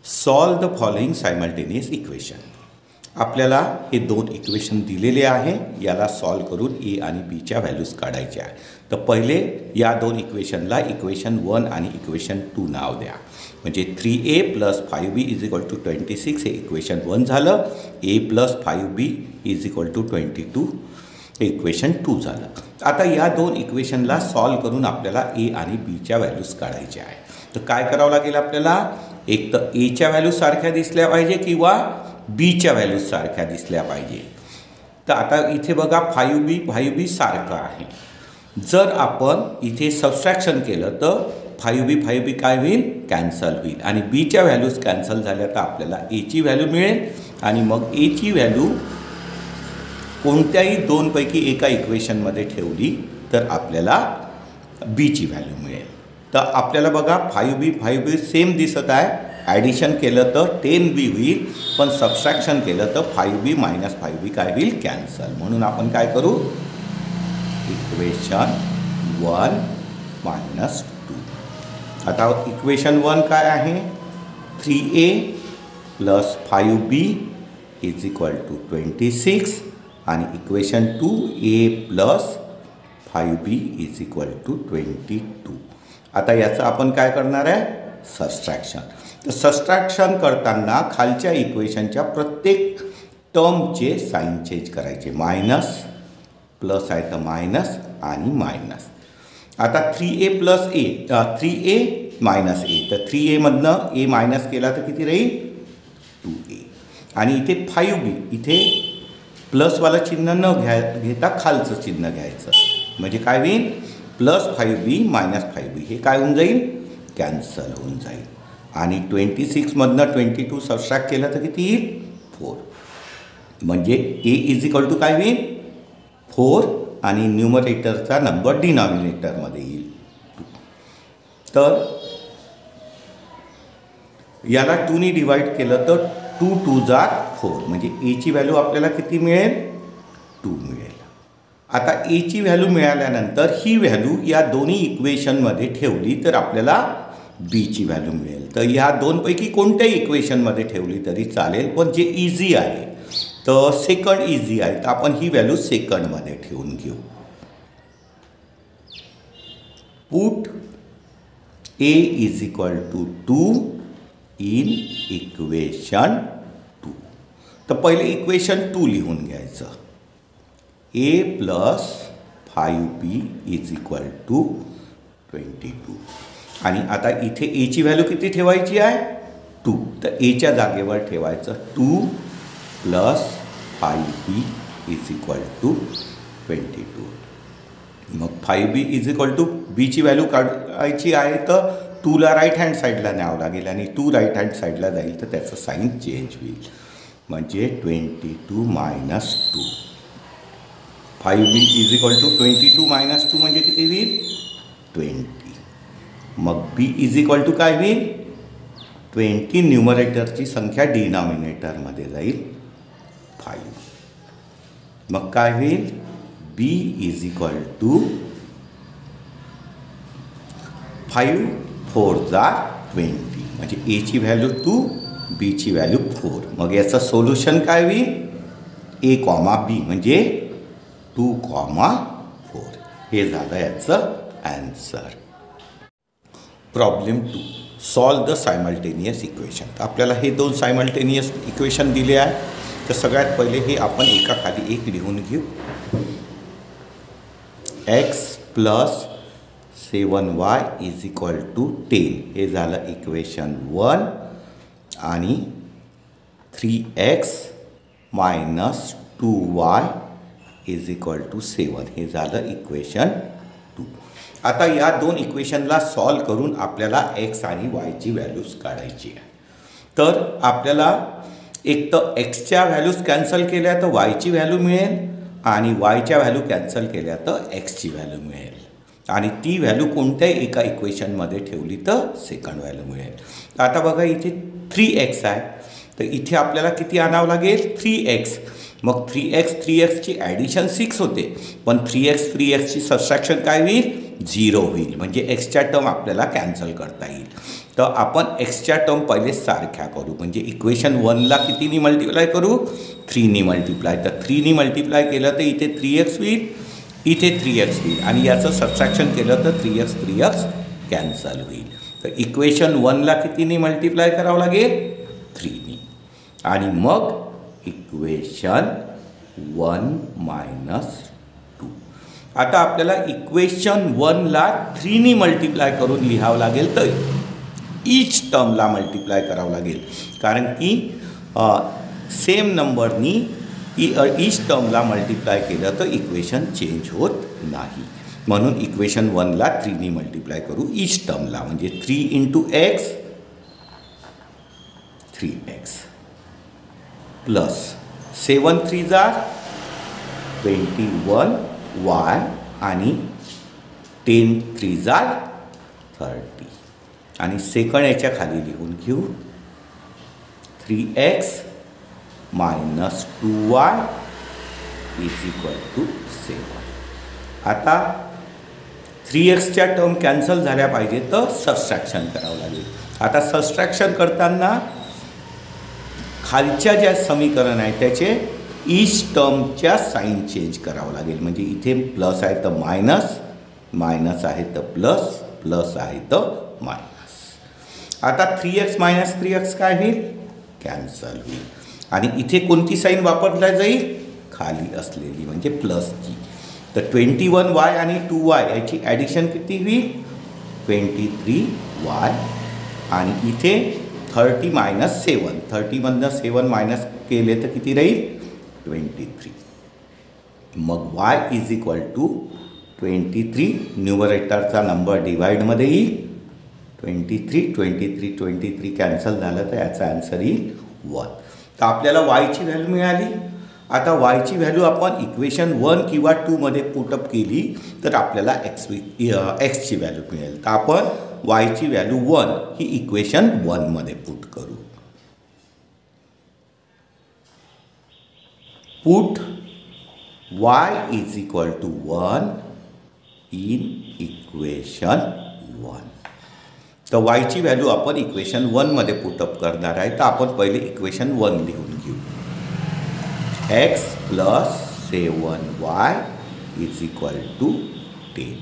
Solve the following simultaneous equation. आपल्याला हे दोन इक्वेशन दिलेले आहे, याला सॉल्व करून ए आणि बीच्या व्हॅल्यूज काढायचे आहे। तर पहिले या दोन इक्वेशनला इक्वेशन 1 आणि इक्वेशन 2 नाव द्या। म्हणजे 3a + 5b = 26 हे इक्वेशन 1 झालं, a + 5b = 22 हे इक्वेशन 2 झालं। आता या दोन इक्वेशनला सॉल्व करून आपल्याला ए आणि बीच्या व्हॅल्यूज काढायचे आहे। तर काय करावं लागेल आपल्याला, एक तर एच्या व्हॅल्यूज सारख्या दिसल्या पाहिजे किंवा बीच्या व्हॅल्यूज सारख्या दिसल्या पाहिजे। तर आता इथे बघा 5b सारखं आहे। जर आपण इथे सबस्ट्रॅक्शन केलं तर 5b काय होईल, कॅन्सल होईल आणि बीच्या व्हॅल्यूज कॅन्सल झाल्या तर आपल्याला एची व्हॅल्यू मिळेल आणि मग एची व्हॅल्यू कोणत्याही दोनपैकी एका इक्वेशनमध्ये ठेवली तर आपल्याला बीची व्हॅल्यू मिळेल। तर आपल्याला बघा 5b सेम दिसत आहे, ॲडिशन केलं तर 10b होईल, पण सबस्ट्रॅक्शन केलं तर 5b - 5b काय होईल, कॅन्सल। म्हणून आपण काय करू, इक्वेशन 1 - 2। आता इक्वेशन 1 काय आहे, 3a + 5b = 26 आणि इक्वेशन 2a + 5b = 22। आता याचं आपण काय करणार आहे, सबस्ट्रॅक्शन। तर सबस्ट्रॅक्शन करताना खालच्या इक्वेशनच्या प्रत्येक टर्मचे साइन चेंज करायचे, मायनस प्लस आहे तर मायनस आणि मायनस। आता 3a + a तर 3a मधनं a मायनस केला तर किती राहील, 2a। आणि इथे 5b, इथे प्लसवाला चिन्ह न घेता खालचं चिन्ह घ्यायचं, म्हणजे काय होईल, +5b - 5b हे काय होऊन जाईल, कॅन्सल होऊन जाईल। आणि 26 मधनं 22 सबस्ट्रॅक्ट केलं तर किती येईल, 4। म्हणजे a = काय होईल, 4 आणि न्यूमरेटरचा नंबर डिनॉमिनेटरमध्ये येईल 2। तर याला 2ने डिवाइड केलं तर 2 × 2 = 4, म्हणजे एची व्हॅल्यू आपल्याला किती मिळेल, 2 मिळेल। आता एची व्हॅल्यू मिळाल्यानंतर ही व्हॅल्यू या दोन्ही इक्वेशनमध्ये ठेवली तर आपल्याला बीची व्हॅल्यू मिळेल। तर या दोनपैकी कोणत्याही इक्वेशनमध्ये ठेवली तरी चालेल, पण जे इझी आहे तर सेकंड इझी आहे, तर आपण ही व्हॅल्यू सेकंडमध्ये ठेवून घेऊ। Put a = 2 in equation 2। तर पहिले इक्वेशन 2 लिहून घ्यायचं, a + 5b = 22। आणि आता इथे एची व्हॅल्यू किती ठेवायची आहे, 2, तर एच्या जागेवर ठेवायचं 2 + 5b = 22। मग 5b = बीची व्हॅल्यू काढायची आहे तर 2ला राईट हँड साईडला न्यावं लागेल आणि 2 राईट हँड साईडला जाईल तर त्याचं साईन चेंज होईल, म्हणजे 22 - 2। 5b = 22 - 2 म्हणजे किती होईल, 20। मग b = काय होईल, 20 न्यूमरेटरची संख्या डिनॉमिनेटरमध्ये जाईल 5। मग काय होईल, b = 5 × 4 = 20, म्हणजे एची व्हॅल्यू 2, बीची व्हॅल्यू 4। मग याचं सोल्युशन काय होईल, a, b म्हणजे 2, 4 हे झालं याचं answer. Problem 2, solve the simultaneous equation. तर आपल्याला हे दोन सायमल्टेनियस इक्वेशन दिले आहे, तर सगळ्यात पहिले हे आपण एकाखाली एक लिहून घेऊ। x + 7y = 10 हे झालं इक्वेशन 1 आणि 3x - 2y = 7 हे झालं इक्वेशन 2। आता या दोन इक्वेशनला सॉल्व करून आपल्याला x आणि yची व्हॅल्यूज काढायची आहे। तर आपल्याला एक तर xच्या व्हॅल्यूज कॅन्सल केल्या तर yची व्हॅल्यू मिळेल आणि yच्या व्हॅल्यू कॅन्सल केल्या तर xची व्हॅल्यू मिळेल आणि ती व्हॅल्यू कोणत्याही एका इक्वेशनमध्ये ठेवली तर सेकंड व्हॅल्यू मिळेल। आता बघा इथे 3x आहे, तर इथे आपल्याला किती आणावं लागेल, 3x। मग 3xची ॲडिशन 6 होते, पण 3xची सबस्ट्रॅक्शन काय होईल, 0 होईल, म्हणजे एक्सच्या टर्म आपल्याला कॅन्सल करता येईल. तर आपण एक्सच्या टर्म पहिले सारख्या करू, म्हणजे इक्वेशन 1ला कितीनी मल्टिप्लाय करू, 3नी मल्टिप्लाय. तर 3नी मल्टिप्लाय केलं तर इथे 3x होईल, इथे 3x होईल, आणि याचं सबट्रॅक्शन केलं तर 3x कॅन्सल होईल. तर इक्वेशन 1ला कितीनी मल्टिप्लाय करावं लागेल, 3नी. आणि मग इक्वेशन 1 - 2. आता आपल्याला इक्वेशन 1ला 3नी मल्टिप्लाय करून लिहावं लागेल, तर ईच टर्मला मल्टिप्लाय करावं लागेल, कारण की सेम नंबरनी ईच टर्मला मल्टिप्लाय केलं तर इक्वेशन चेंज होत नाही. म्हणून इक्वेशन 1ला 3नी मल्टिप्लाय करू ईच टर्मला, म्हणजे 3 × x 3x प्लस 7 3 = 21y आणि 10 3 = 30. आणि सेकंड याच्या खाली लिहून घेऊ 3x - 2y = 7. आता 3xच्या टर्म कॅन्सल झाल्या पाहिजे, तर सबट्रॅक्शन करावं लागेल. आता सबट्रॅक्शन करताना खालच्या ज्या समीकरण आहे त्याचे ईच टर्मच्या साईन चेंज करावं लागेल, म्हणजे इथे प्लस आहे तर मायनस, मायनस आहे तर प्लस, प्लस आहे तर मायनस. आता 3x - 3x काय होईल, कॅन्सल होईल. आणि इथे कोणती साईन वापरल्या जाईल, खाली असलेली, म्हणजे प्लसची. तर 21y आणि 2y याची ॲडिशन किती होईल, 23y. आणि इथे 30 - 7, 30मधनं 7 मायनस केले तर किती राहील, 23. मग y = 23. न्यूमरेटरचा नंबर डिवाइडमध्ये येईल, 23 23 23 कॅन्सल झालं तर याचा आन्सर येईल 1. तर आपल्याला yची व्हॅल्यू मिळाली. आता yची व्हॅल्यू आपण इक्वेशन 1 किंवा 2मध्ये पुटअप केली तर आपल्याला एक्सची व्हॅल्यू मिळेल. तर आपण yची व्हॅल्यू 1 ही इक्वेशन 1मध्ये पुट करू. Put y = 1 in equation 1. तर yची व्हॅल्यू आपण इक्वेशन 1मध्ये पुटअप करणार आहे. तर आपण पहिले इक्वेशन 1 लिहून घेऊ, x + 7y = 10.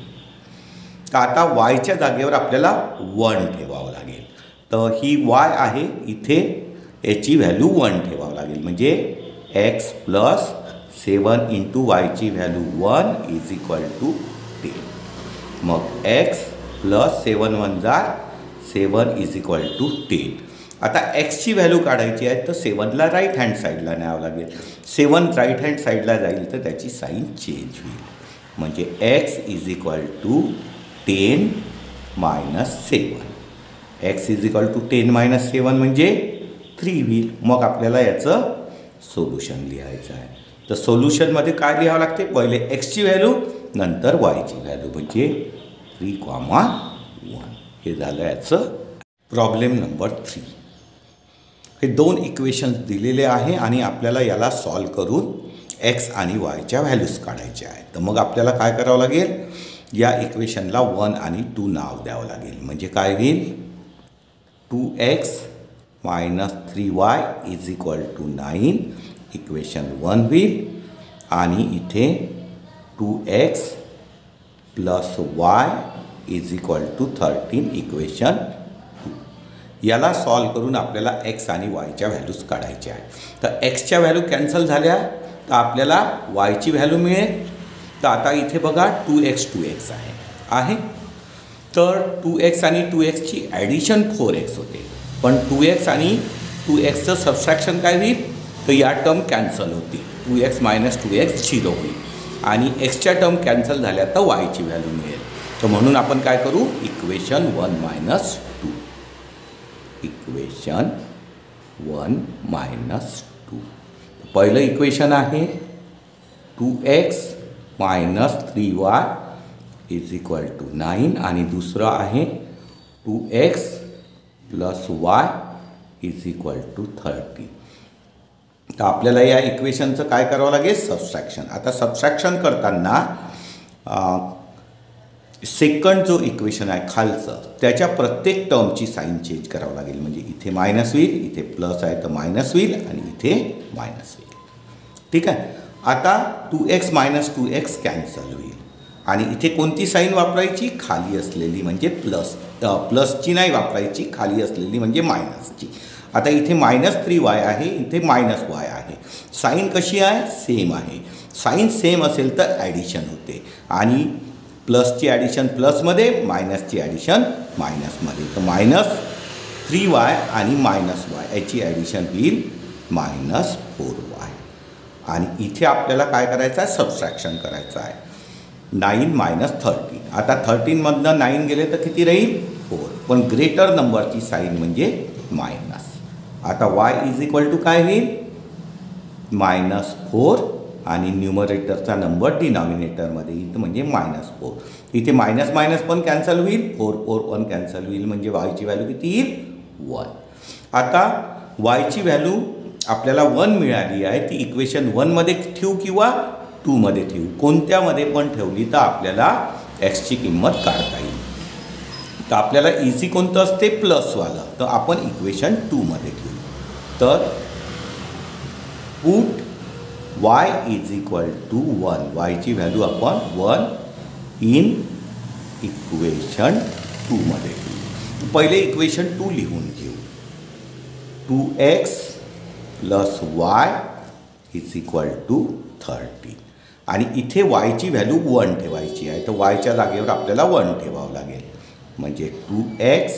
तर आता yच्या जागेवर आपल्याला 1 ठेवावं लागेल. तर ही y आहे, इथे याची व्हॅल्यू 1 ठेवावं लागेल, म्हणजे x + 7 × y ची व्हॅल्यू 1 = 10. मग x + 7 × 1 = 7 = 10. आता एक्सची व्हॅल्यू काढायची आहे, तर 7ला राईट हँड साईडला न्यावं लागेल. 7 राईट हँड साईडला जाईल तर त्याची साईन चेंज होईल, म्हणजे x = 10 - 7. x = 10 - 7 म्हणजे 3 होईल. मग आपल्याला याचं सोल्युशन लिहायचं आहे. तर सोल्युशनमध्ये काय लिहावं लागते, पहिले एक्सची व्हॅल्यू नंतर वायची व्हॅल्यू, म्हणजे 3,1. हे झालं याचं प्रॉब्लेम नंबर 3. हे 2 इक्वेशन्स दिलेले आहे आणि आपल्याला याला सॉल्व करून एक्स आणि वायच्या व्हॅल्यूज काढायच्या आहेत. तर मग आपल्याला काय करावं लागेल, या इक्वेशनला 1 आणि 2 नाव द्यावं लागेल. म्हणजे काय होईल, 2x - 3y = 9 इक्वेशन 1 होईल. आणि इथे 2x + y = 13 इक्वेशन 2. याला सॉल्व करून आपल्याला एक्स आणि वायच्या व्हॅल्यूज काढायच्या आहेत. तर एक्सच्या व्हॅल्यू कॅन्सल झाल्या तर आपल्याला वायची व्हॅल्यू मिळेल. तर आता इथे बघा 2x आहे. तर 2x आणि 2xची ॲडिशन 4x होते, पण 2x आणि 2xचं सबट्रॅक्शन काय होईल, तर या टर्म कॅन्सल होतील. 2x - 2x 0 होईल आणि एक्सच्या टर्म कॅन्सल झाल्या तर वायची व्हॅल्यू मिळेल. तर म्हणून आपण काय करू, इक्वेशन 1 - 2. इक्वेशन 1 - 2. पहिलं इक्वेशन आहे 2x - 3y = 9 आणि दुसरं आहे 2x + y = 30. तर आपल्याला या इक्वेशनचं काय करावं लागेल, सबट्रॅक्शन. आता सबट्रॅक्शन करताना सेकंड जो इक्वेशन आहे खालचं त्याच्या प्रत्येक टर्मची साईन चेंज करावं लागेल. म्हणजे इथे मायनस होईल, इथे प्लस आहे तर मायनस होईल आणि इथे मायनस होईल. ठीक आहे. आता 2x - 2x कॅन्सल होईल आणि इथे कोणती साईन वापरायची? खाली असलेली म्हणजे प्लसची नाही वापरायची, खाली असलेली म्हणजे मायनसची. आता इथे -3y आहे, इथे -y आहे. साईन कशी आहे? सेम आहे. साईन सेम असेल तर ॲडिशन होते आणि प्लसची ॲडिशन प्लसमध्ये, मायनसची ॲडिशन मायनसमध्ये. तर -3y आणि -y याची ॲडिशन होईल -4y. आणि इथे आपल्याला काय करायचं आहे? सबट्रॅक्शन करायचं आहे. 9 - 13. आता 13मधनं 9 गेले तर किती राहील? 4. पण ग्रेटर नंबरची साईन म्हणजे मायनस. आता y = काय होईल? -4 आणि न्यूमरेटरचा नंबर डिनॉमिनेटरमध्ये येईल म्हणजे -4. इथे मायनस पण कॅन्सल होईल, 4 4 1 कॅन्सल होईल म्हणजे yची व्हॅल्यू किती येईल? 1. आता yची व्हॅल्यू आपल्याला 1 मिळाली आहे. ती इक्वेशन 1मध्ये ठेवू किंवा 2मध्ये ठेवू, कोणत्यामध्ये पण ठेवली तर आपल्याला xची किंमत काढता येईल. तर आपल्याला इझी कोणतं असते? प्लसवालं. तर आपण इक्वेशन 2मध्ये ठेवू. तर पुट y = 1. yची व्हॅल्यू आपण 1 इन इक्वेशन 2मध्ये ठेवू. पहिले इक्वेशन 2 लिहून घेऊ. 2x + y = 13 आणि इथे yची व्हॅल्यू 1 ठेवायची आहे. तर yच्या जागेवर आपल्याला 1 ठेवावं लागेल. म्हणजे 2x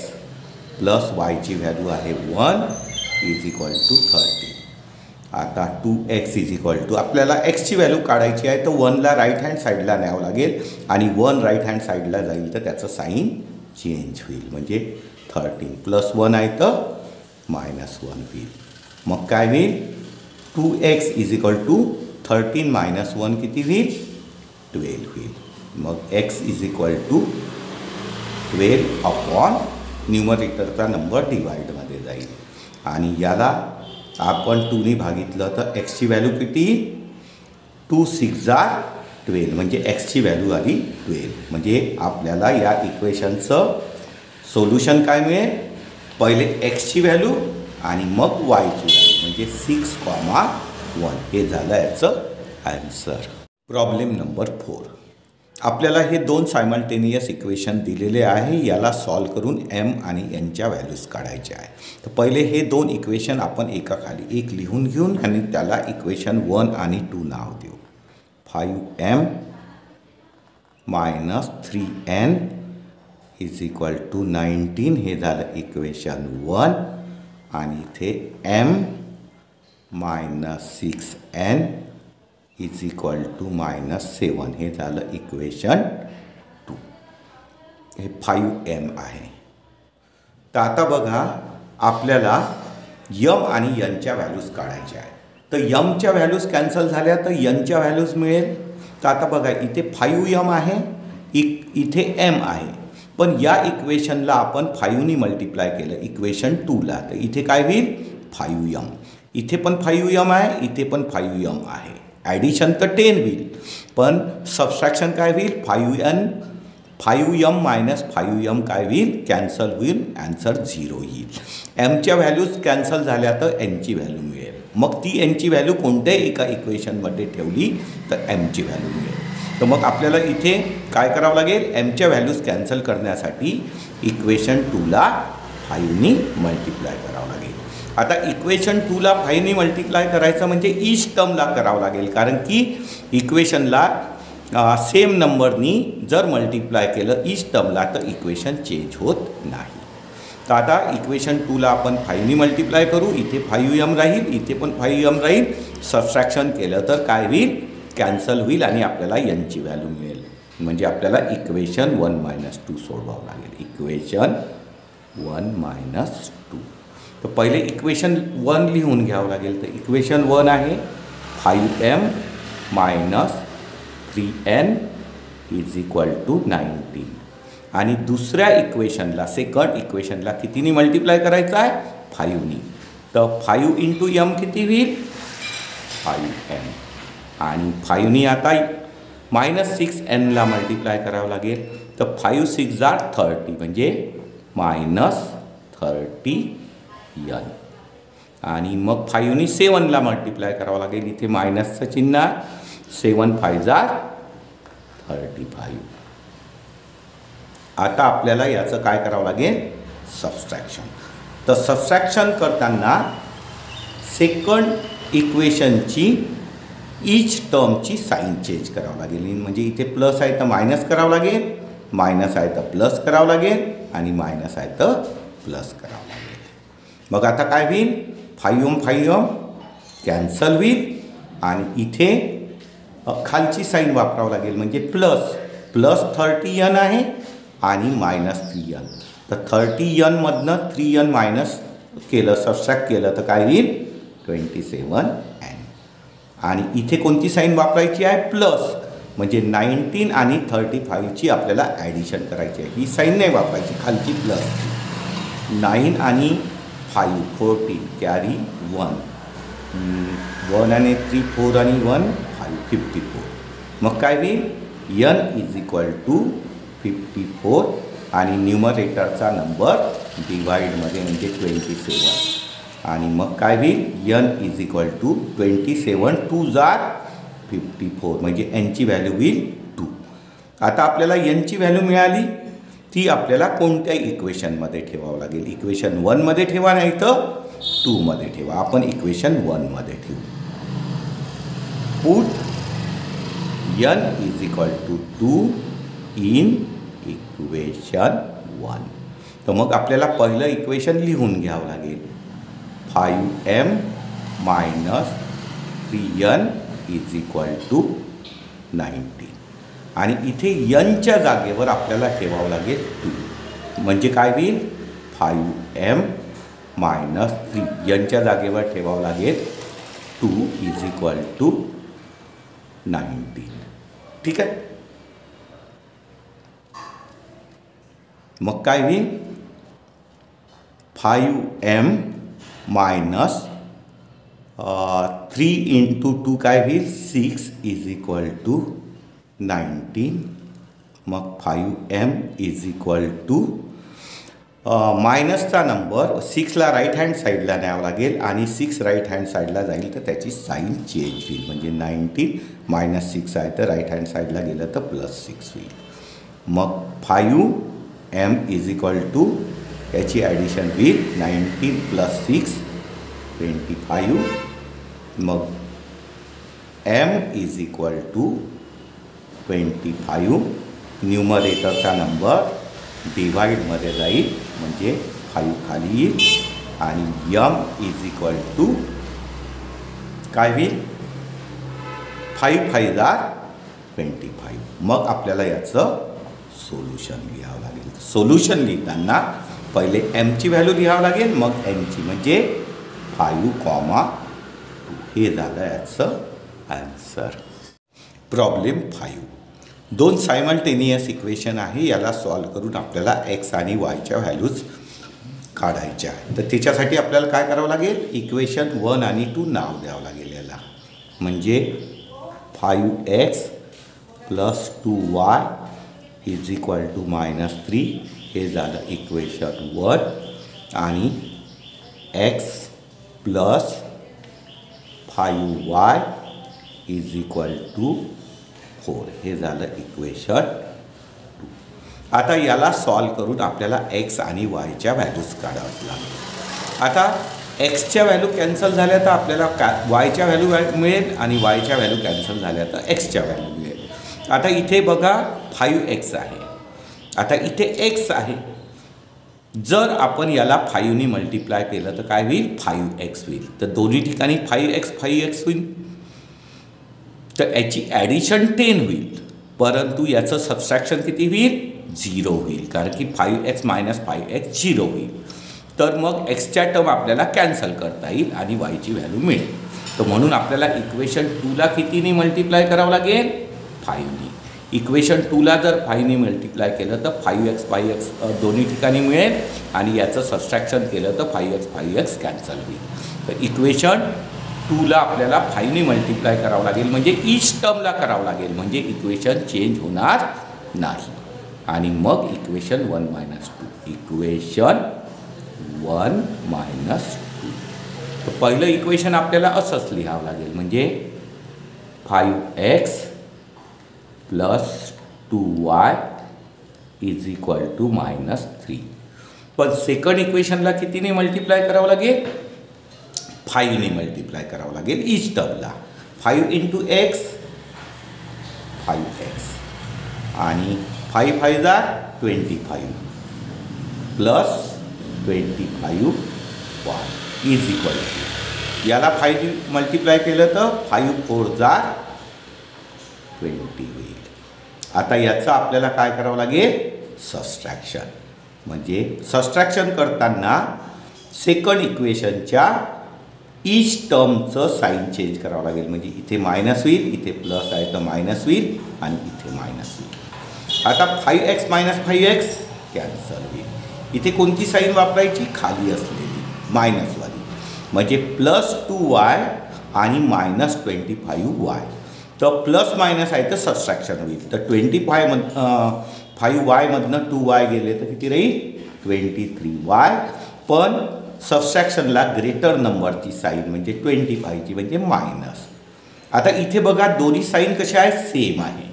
+ yची व्हॅल्यू आहे 1 = 13. आता 2x = आपल्याला xची व्हॅल्यू काढायची आहे. तर 1ला राईट हँड साईडला न्यावं लागेल आणि 1 राईट हँड साईडला जाईल तर त्याचं साईन चेंज होईल. म्हणजे 13 + 1 आहे तर -1 होईल. मग काय होईल? 2x = 13 - 1 किती होईल? 12 होईल. मग x = 12 न्यूमरेटरचा नंबर डिवाइडमध्ये जाईल आणि याला आपण 2ने भागितलं तर xची व्हॅल्यू किती? 2 6 12 म्हणजे xची व्हॅल्यू आली 12. म्हणजे आपल्याला या इक्वेशनचं सोल्युशन काय मिळेल? पहिले xची व्हॅल्यू आणि मग yची व्हॅल्यू म्हणजे 6,1 हे झालं याचं ॲन्सर. Problem number 4. आपल्याला हे 2 सायमल्टेनियस इक्वेशन दिलेले आहे. याला सॉल्व करून m आणि n च्या व्हॅल्यूज काढायच्या आहे. तर पहिले हे 2 इक्वेशन आपण एकाखाली एक लिहून घेऊन आणि त्याला इक्वेशन 1 आणि 2 नाव देऊ. 5m - 3n = 19 हे झालं इक्वेशन 1 आणि इथे m - 6n = -7 हे झालं इक्वेशन 2. हे 5m आहे. तर आता बघा आपल्याला m आणि nच्या व्हॅल्यूज काढायच्या आहेत. तर mच्या व्हॅल्यूज कॅन्सल झाल्या तर nच्या व्हॅल्यूज मिळेल. तर आता बघा इथे 5m आहे, इथे m आहे. पण या इक्वेशनला आपण 5ने मल्टिप्लाय केलं इक्वेशन 2ला तर इथे काय होईल? 5m. इथे पण 5m आहे, इथे पण 5m आहे. ॲडिशन तर 10 होईल पण सबस्ट्रॅक्शन काय होईल? 5m - 5m काय होईल? कॅन्सल होईल. ॲन्सर 0 येईल. mच्या व्हॅल्यूज कॅन्सल झाल्या तर nची व्हॅल्यू मिळेल. मग ती nची व्हॅल्यू कोणत्याही एका इक्वेशनमध्ये ठेवली तर mची व्हॅल्यू मिळेल. तर मग आपल्याला इथे काय करावं लागेल? mच्या व्हॅल्यूज कॅन्सल करण्यासाठी इक्वेशन 2ला 5ने मल्टिप्लाय करावं लागेल. आता इक्वेशन 2ला 5ने मल्टिप्लाय करायचं म्हणजे ईच टर्मला करावं लागेल कारण की इक्वेशनला सेम नंबरनी जर मल्टिप्लाय केलं ईच टर्मला तर इक्वेशन चेंज होत नाही. तर आता इक्वेशन 2ला आपण 5ने मल्टिप्लाय करू. इथे 5m राहील, इथे पण 5m राहील. सबट्रॅक्शन केलं तर काय होईल? कॅन्सल होईल आणि आपल्याला nची व्हॅल्यू मिळेल. म्हणजे आपल्याला इक्वेशन 1 - 2 सोडवावं लागेल. इक्वेशन 1 - 2. तर पहिले इक्वेशन 1 लिहून घ्यावं लागेल. तर इक्वेशन 1 आहे 5m - 3n = 19 आणि दुसऱ्या इक्वेशनला सेकंड इक्वेशनला कितीने मल्टिप्लाय करायचं आहे? 5ने. तर 5 × m किती होईल? 5m आणि 5ने आता -6n ला मल्टिप्लाय करावं लागेल. तर 5 6 30 म्हणजे -30n. आणि मग 5 नी 7 ला मल्टिप्लाय करावं लागेल. इथे मायनसचं चिन्ह, 7 5 35. आता आपल्याला याचं काय करावं लागेल, सबस्ट्रॅक्शन. तर सबस्ट्रॅक्शन करताना सेकंड इक्वेशनची ईच टर्मची साईन चेंज करावं लागेल. म्हणजे इथे प्लस आहे तर मायनस करावं लागेल, मायनस आहे तर प्लस करावं लागेल, आणि मायनस आहे तर प्लस करावं लागेल. मग आता काय होईल, 5m कॅन्सल होईल, आणि इथे खालची साईन वापरावं लागेल. म्हणजे प्लस 30n आहे आणि -3n. तर 30n मधनं 3n मायनस केलं, सबस्ट्रॅक्ट केलं तर काय होईल, 27n. आणि इथे कोणती साईन वापरायची आहे, प्लस. म्हणजे 19 आणि 35ची आपल्याला ॲडिशन करायची आहे. ही साईन नाही वापरायची, खालची प्लस. 9 आणि 5 14 कॅरी 1 आणि 3 4 आणि 1 5 54. मग काय होईल, n = 54 आणि न्यूमरेटरचा नंबर डिवाइडमध्ये म्हणजे 27. आणि मग काय होईल, n = 27 2 54 म्हणजे nची व्हॅल्यू होईल 2. आता आपल्याला nची व्हॅल्यू मिळाली, ती आपल्याला कोणत्या इक्वेशनमध्ये ठेवावं लागेल. इक्वेशन 1 मध्ये ठेवा, नाही तर 2 मध्ये ठेवा. आपण इक्वेशन 1 मध्ये ठेवू. Put n = 2 in equation 1. तर मग आपल्याला पहिलं इक्वेशन लिहून घ्यावं लागेल. 5m - 3n = 19. आणि इथे nच्या जागेवर आपल्याला ठेवावं लागेल 2. म्हणजे काय होईल, 5m - 3 nच्या जागेवर ठेवावं लागेल 2 = 19. ठीक आहे. मग काय होईल, 5m - 3 × 2 काय होईल, 6 = 19. मग 5m = मायनसचा नंबर 6ला राईट हँड साईडला न्यावं लागेल, आणि 6 राईट हँड साईडला जाईल तर त्याची साईन चेंज होईल. म्हणजे 19 -6 आहे तर राईट हँड साईडला गेलं तर +6 होईल. मग 5m = याची ॲडिशन होईल 19 + 6 25. मग m = 25. न्यूमरेटरचा नंबर डिवाइडमध्ये जाईल म्हणजे 5 खाली येईल, आणि m = काय होईल, 5 5 25. मग आपल्याला याचं सोल्युशन लिहावं लागेल. सोल्युशन लिहिताना पहिले mची व्हॅल्यू लिहावं लागेल, मग nची, म्हणजे 5, 2 हे झालं याचं आन्सर. प्रॉब्लेम 5. 2 सायमल्टेनियस इक्वेशन आहे. याला सॉल्व करून आपल्याला x आणि yच्या व्हॅल्यूज काढायच्या आहे. तर त्याच्यासाठी आपल्याला काय करावं लागेल, इक्वेशन 1 आणि 2 नाव द्यावं लागेल याला. म्हणजे 5x + 2y = -3 हे झालं इक्वेशन 1. आणि x + 5y = 4 हे झालं इक्वेशन 2. आता याला सॉल्व करून आपल्याला x आणि yच्या व्हॅल्यूज काढाव्या लागेल. आता xच्या व्हॅल्यू कॅन्सल झाल्या तर आपल्याला yच्या व्हॅल्यू मिळेल, आणि yच्या व्हॅल्यू कॅन्सल झाल्या तर xच्या व्हॅल्यू मिळेल. आता इथे बघा 5x आहे, आता इथे x आहे. जर आपण याला 5 नी मल्टिप्लाय केलं तर काय होईल, 5x होईल. तर दोन्ही ठिकाणी 5x होईल, तर याची ॲडिशन 10 होईल. परंतु याचं सबस्ट्रॅक्शन किती होईल, 0 होईल, कारण की 5x - 5x 0 होईल. तर मग xच्या टर्म आपल्याला कॅन्सल करता येईल आणि yची व्हॅल्यू मिळेल. तर म्हणून आपल्याला इक्वेशन 2ला कितीने मल्टिप्लाय करावं लागेल, 5 नी. इक्वेशन 2ला जर 5 नी मल्टिप्लाय केलं तर 5x दोन्ही ठिकाणी मिळेल, आणि याचं सबस्ट्रॅक्शन केलं तर 5x कॅन्सल होईल. तर इक्वेशन 2ला आपल्याला 5ने मल्टिप्लाय करावं लागेल, म्हणजे ईच टर्मला करावं लागेल, म्हणजे इक्वेशन चेंज होणार नाही. आणि मग इक्वेशन 1 मायनस 2, इक्वेशन 1 मायनस 2. तर पहिलं इक्वेशन आपल्याला असंच लिहावं लागेल, म्हणजे 5x plus 2y is equal to -3. पण सेकंड इक्वेशनला कितीने मल्टिप्लाय करावं लागेल? 5ने मल्टिप्लाय करावं लागेल ईच टर्मला. 5 इंटू एक्स 5x आणि 5 5 जा 25 plus 25y is equal to, याला 5 मल्टिप्लाय केलं तर 5 4 जा 20 होईल. आता याचं आपल्याला काय करावं लागेल? सबस्ट्रॅक्शन. म्हणजे सबस्ट्रॅक्शन करताना सेकंड इक्वेशनच्या ईच टर्मचं साईन चेंज करावं लागेल, म्हणजे इथे मायनस होईल, इथे प्लस आहे तर मायनस होईल आणि इथे मायनस होईल. आता 5x मायनस 5x कॅन्सल होईल. इथे कोणती साईन वापरायची? खाली असलेली मायनसवाली, म्हणजे प्लस 2y आणि मायनस 25y. तर प्लस मायनस आहे तर सबस्ट्रॅक्शन होईल. तर 5y मधनं 2y गेले तर किती राहील? 23y. पण सबस्ट्रॅक्शनला ग्रेटर नंबरची साईन म्हणजे 25ची म्हणजे मायनस. आता इथे बघा दोन्ही साईन कशा आहेत? सेम आहे.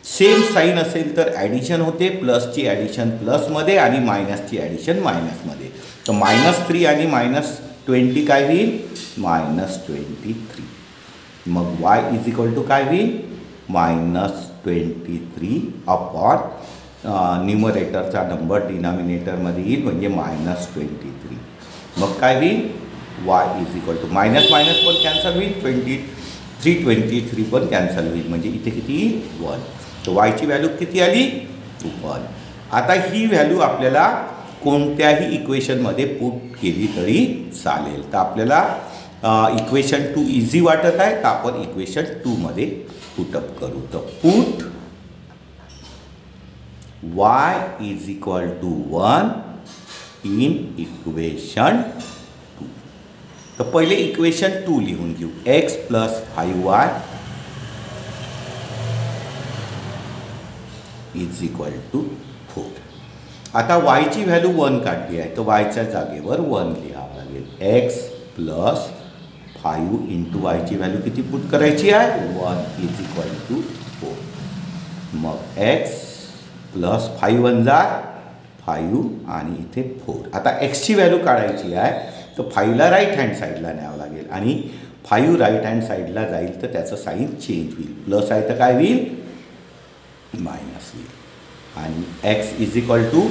सेम साईन असेल तर ॲडिशन होते, प्लसची ॲडिशन प्लसमध्ये आणि मायनसची ॲडिशन मायनसमध्ये. तर -3 आणि -20 काय होईल? -23. मग y इज इक्वल टू काय होईल? -23 अपॉन न्यूमरेटरचा नंबर डिनॉमिनेटरमध्ये येईल म्हणजे -23. मग काय होईल? y is equal to minus minus पण कॅन्सल होईल, 23 पण कॅन्सल होईल, म्हणजे इथे किती येईल? 1. तर वायची व्हॅल्यू किती आली? 1. आता ही व्हॅल्यू आपल्याला कोणत्याही इक्वेशनमध्ये पुट केली तरी चालेल. तर आपल्याला इक्वेशन 2 इझी वाटत आहे, तर आपण इक्वेशन 2मध्ये पुटअप करू. तर put y is equal to 1 in equation 2. तर पहिले इक्वेशन 2 लिहून घेऊ. x plus 5y is equal to 4. आता yची व्हॅल्यू 1 काढली आहे, तर yच्या जागेवर 1 लिहावं लागेल. x प्लस 5 इंटू yची व्हॅल्यू किती पुट करायची आहे? 1 इज इक्वल टू 4. मग x प्लस 5 1 जा 5 आणि इथे 4. आता एक्सची व्हॅल्यू काढायची आहे, तर 5ला राईट हँड साईडला न्यावं लागेल आणि 5 राईट हँड साईडला जाईल तर त्याचं साईन चेंज होईल. प्लस आहे तर काय होईल? मायनस होईल. आणि x इज इक्वल टू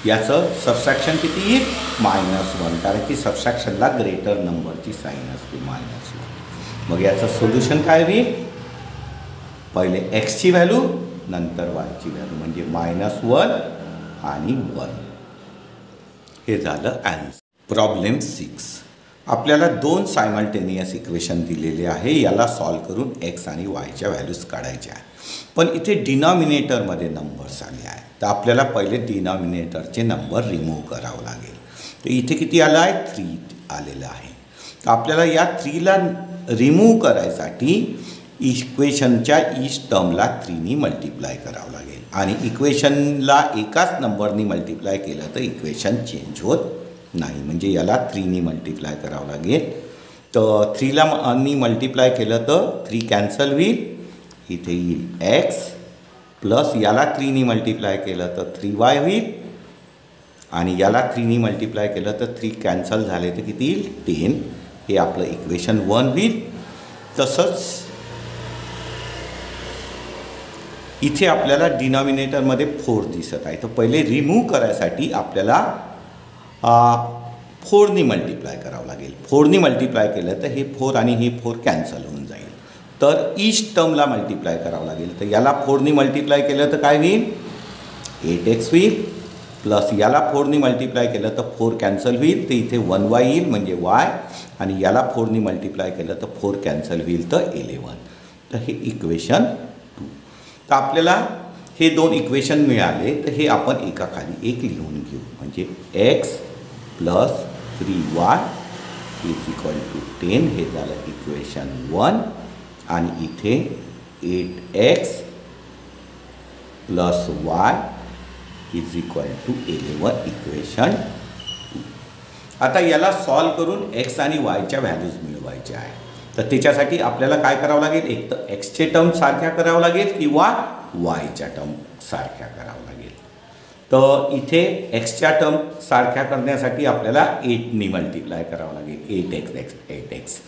याचं सबस्ट्रॅक्शन किती येईल? -1, कारण की सबस्ट्रॅक्शनला ग्रेटर नंबरची साईन असते -1. मग याचं सोल्युशन काय होईल? पहिले एक्सची व्हॅल्यू नंतर yची व्हॅल्यू म्हणजे -1 आणि 1. हे झालं ॲन्सर. प्रॉब्लेम 6. आपल्याला 2 सायमल्टेनियस इक्वेशन दिलेले आहे, याला सॉल्व करून x आणि yच्या व्हॅल्यूज काढायच्या आहे. पण इथे डिनॉमिनेटरमध्ये नंबर्स आले आहेत, तर आपल्याला पहिले डिनॉमिनेटरचे नंबर रिमूव्ह करावं लागेल. तर इथे किती आलं आहे? 3 आलेलं आहे. तर आपल्याला या 3ला रिमूव्ह करायसाठी इक्वेशनच्या ईच टर्मला 3नी मल्टिप्लाय करावं लागेल आणि इक्वेशनला एकाच नंबरनी मल्टिप्लाय केलं तर इक्वेशन चेंज होत नाही, म्हणजे याला 3नी मल्टिप्लाय करावं लागेल. तर 3ला नी मल्टिप्लाय केलं तर 3 कॅन्सल होईल, इथे येईल x प्लस याला 3नी मल्टिप्लाय केलं तर 3y होईल आणि याला 3नी मल्टिप्लाय केलं तर 3 कॅन्सल झाले तर किती येईल? 10. हे आपलं इक्वेशन 1 होईल. तसंच इथे आपल्याला डिनॉमिनेटरमध्ये 4 दिसत आहे, तर पहिले रिमूव्ह करायसाठी आपल्याला 4नी मल्टिप्लाय करावं लागेल. 4नी मल्टिप्लाय केलं तर हे 4 आणि हे 4 कॅन्सल होऊन जाईल. तर ईच टर्मला मल्टिप्लाय करावं लागेल. तर याला 4नी मल्टिप्लाय केलं तर काय होईल? 8x होईल. प्लस याला 4नी मल्टिप्लाय केलं तर 4 कॅन्सल होईल, तर इथे 1y येईल म्हणजे y आणि याला 4नी मल्टिप्लाय केलं तर 4 कॅन्सल होईल तर 11. तर हे इक्वेशन 2. तर आपल्याला हे 2 इक्वेशन मिळाले, तर हे आपण एकाखाली एक लिहून घेऊ. म्हणजे x plus 3y is equal to 10 हे झालं इक्वेशन 1 आणि इथे 8x plus y is equal to 11 equation 2. आता याला सॉल्व करून x आणि yच्या व्हॅल्यूज मिळवायच्या आहे. तर त्याच्यासाठी आपल्याला काय करावं लागेल, एक तर एक्सचे टर्म सारख्या करावं लागेल किंवा वायच्या टर्म सारख्या करावं लागेल. तर इथे एक्सच्या टर्म सारख्या करण्यासाठी आपल्याला 8ने मल्टिप्लाय करावं लागेल. 8x.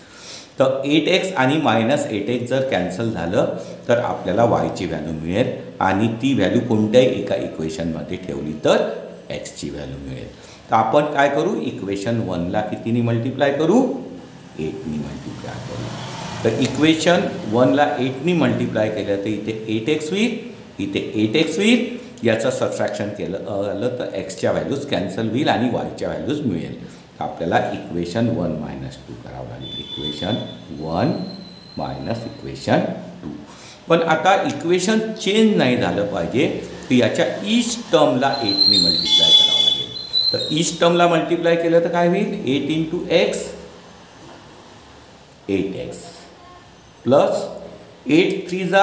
तर 8x आणि -8x जर कॅन्सल झालं तर आपल्याला वायची व्हॅल्यू मिळेल आणि ती व्हॅल्यू कोणत्याही एका इक्वेशनमध्ये ठेवली तर एक्सची व्हॅल्यू मिळेल. तर आपण काय करू, इक्वेशन 1ला कितीने मल्टिप्लाय करू, 8ने मल्टिप्लाय करू. तर इक्वेशन 1ला 8ने मल्टिप्लाय केलं तर इथे 8x होईल, इथे 8x होईल. याचं सबट्रॅक्शन केलं तर एक्सच्या व्हॅल्यूज कॅन्सल होईल आणि वायच्या व्हॅल्यूज मिळेल. आपल्याला इक्वेशन 1 - 2 करावं लागेल. Equation 1 - equation 2. पण आता इक्वेशन चेंज नाही झालं पाहिजे तर याच्या ईच टर्मला 8ने मल्टिप्लाय करावं लागेल. तर ईच टर्मला मल्टिप्लाय केलं तर काय होईल, 8 into x 8x plus 8 3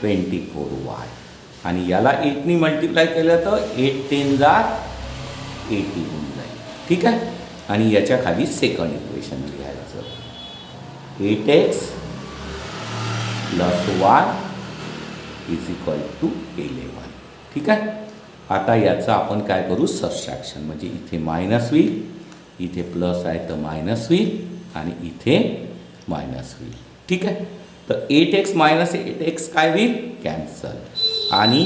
24y आणि याला 8ने मल्टिप्लाय केलं तर 8 10 80 होऊन जाईल. ठीक आहे. आणि याच्या खाली सेकंड इक्वेशन लिहायचं, 8x plus y is equal to 11. ठीक आहे. आता याचं आपण काय करू, सबट्रॅक्शन, म्हणजे इथे मायनस होईल, इथे प्लस आहे तर मायनस होईल आणि इथे मायनस होईल. ठीक आहे. तर 8x - 8x काय होईल, कॅन्सल. आणि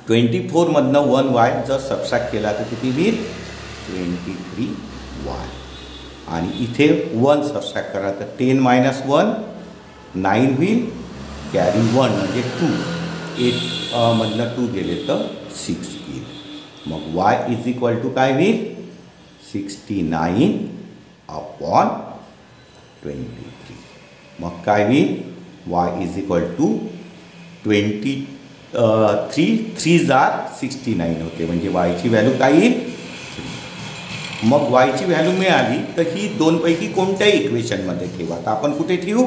24मधनं 1y जर सबट्रॅक्ट केला तर किती होईल, 23y. आणि इथे 1 सबट्रॅक्ट करा तर 10 - 1 9 होईल, कॅरी 1 म्हणजे 2. 8मधनं 2 गेले तर 6 येईल. मग y इज इक्वल टू काय होईल, 69 अपॉन 23. मग काय होईल, y इज इक्वल टू 23 3 69 होते, म्हणजे yची व्हॅल्यू काय येईल. मग yची व्हॅल्यू मिळाली तर ही दोनपैकी कोणत्याही इक्वेशनमध्ये ठेवा. तर आपण कुठे ठेवू,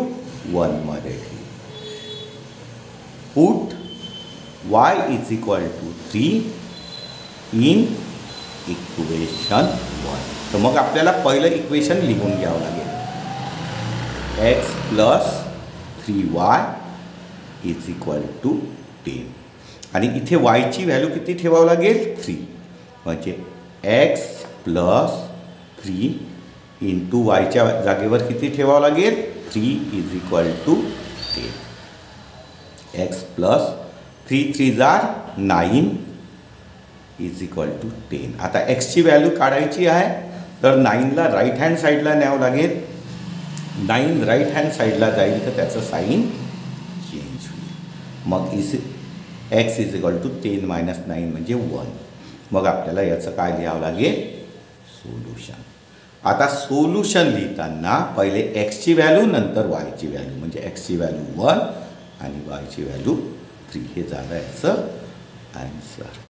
1मध्ये ठेवू. Put y is equal to 3 in equation 1. तर मग आपल्याला पहिलं इक्वेशन लिहून घ्यावं लागेल, x plus 3y is equal to 10. आणि इथे yची व्हॅल्यू किती ठेवावं लागेल, 3. म्हणजे x प्लस 3 इंटू वायच्या जागेवर किती ठेवावं लागेल, 3 is equal to 10. x plus 3 3 9 is equal to 10. आता एक्सची व्हॅल्यू काढायची आहे तर 9ला राईट हँड साईडला न्यावं लागेल. 9 राईट हँड साईडला जाईल तर त्याचं साईन चेंज होईल. मग एक्स इज इक्वल टू 10 - 9 म्हणजे 1. मग आपल्याला याचं काय लिहावं लागेल, सोल्युशन. आता सोल्युशन लिहिताना पहिले एक्सची व्हॅल्यू नंतर वायची व्हॅल्यू, म्हणजे एक्सची व्हॅल्यू 1 आणि वायची व्हॅल्यू 3 हे झालं याचं आन्सर.